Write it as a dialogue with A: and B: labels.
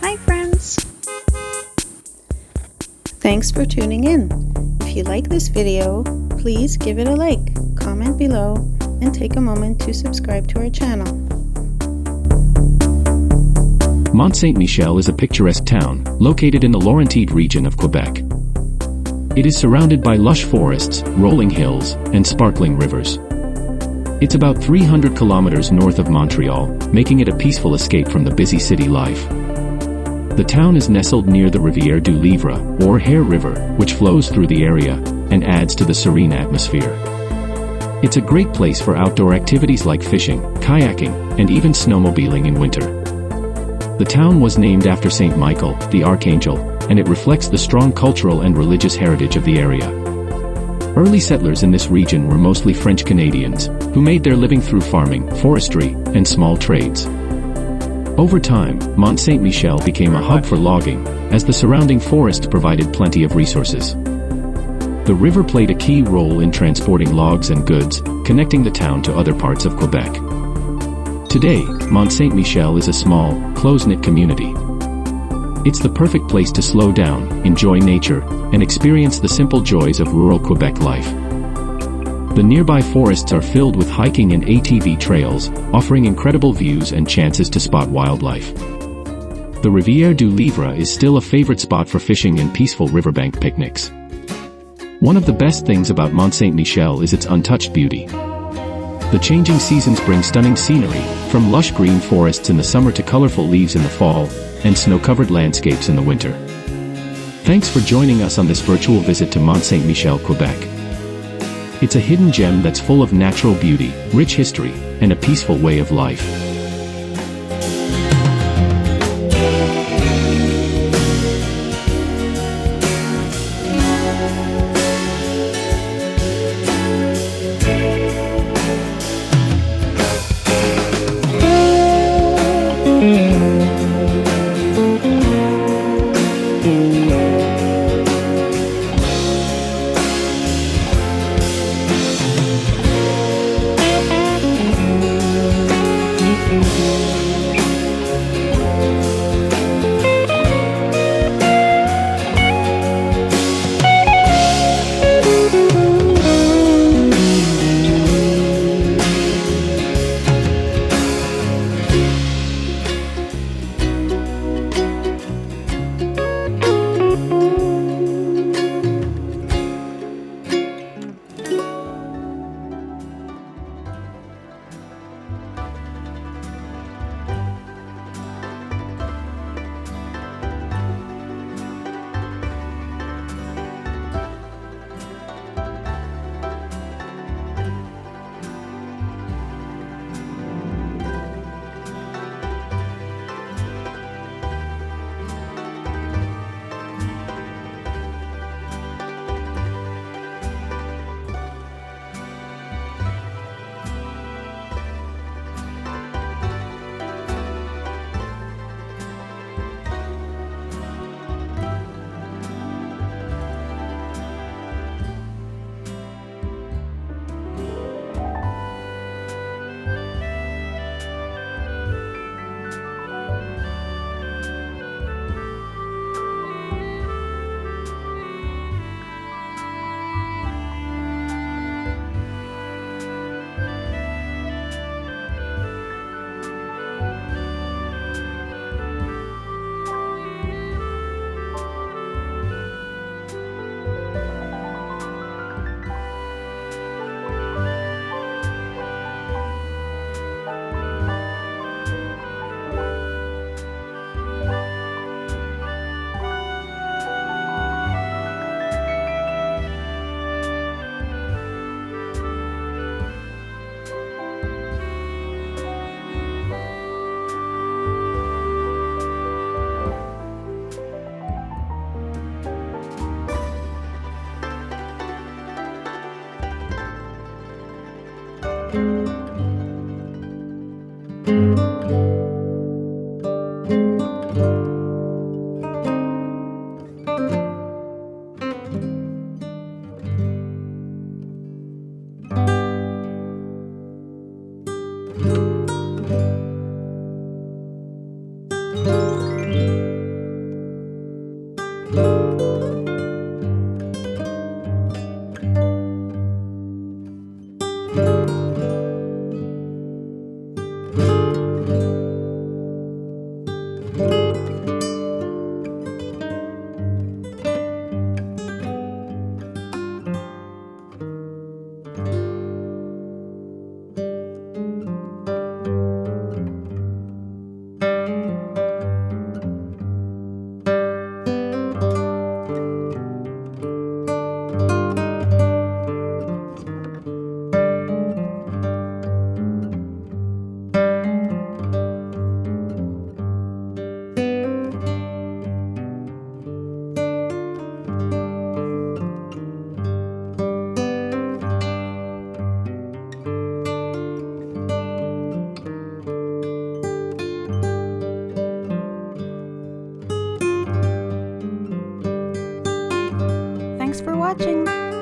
A: Hi friends! Thanks for tuning in. If you like this video, please give it a like, comment below, and take a moment to subscribe to our channel.
B: Mont-Saint-Michel is a picturesque town, located in the Laurentian region of Quebec. It is surrounded by lush forests, rolling hills, and sparkling rivers. It's about 300 kilometers north of Montreal, making it a peaceful escape from the busy city life. The town is nestled near the Rivière du Livre, or Hare River, which flows through the area and adds to the serene atmosphere. It's a great place for outdoor activities like fishing, kayaking, and even snowmobiling in winter. The town was named after Saint Michael, the Archangel, and it reflects the strong cultural and religious heritage of the area. Early settlers in this region were mostly French Canadians, who made their living through farming, forestry, and small trades. Over time, Mont-Saint-Michel became a hub for logging, as the surrounding forest provided plenty of resources. The river played a key role in transporting logs and goods, connecting the town to other parts of Quebec. Today, Mont-Saint-Michel is a small, close-knit community. It's the perfect place to slow down, enjoy nature, and experience the simple joys of rural Quebec life. The nearby forests are filled with hiking and ATV trails, offering incredible views and chances to spot wildlife. The Rivière du Livre is still a favorite spot for fishing and peaceful riverbank picnics. One of the best things about Mont-Saint-Michel is its untouched beauty. The changing seasons bring stunning scenery, from lush green forests in the summer to colorful leaves in the fall, and snow-covered landscapes in the winter. Thanks for joining us on this virtual visit to Mont-Saint-Michel, Quebec. It's a hidden gem that's full of natural beauty, rich history, and a peaceful way of life.
A: Thanks for watching!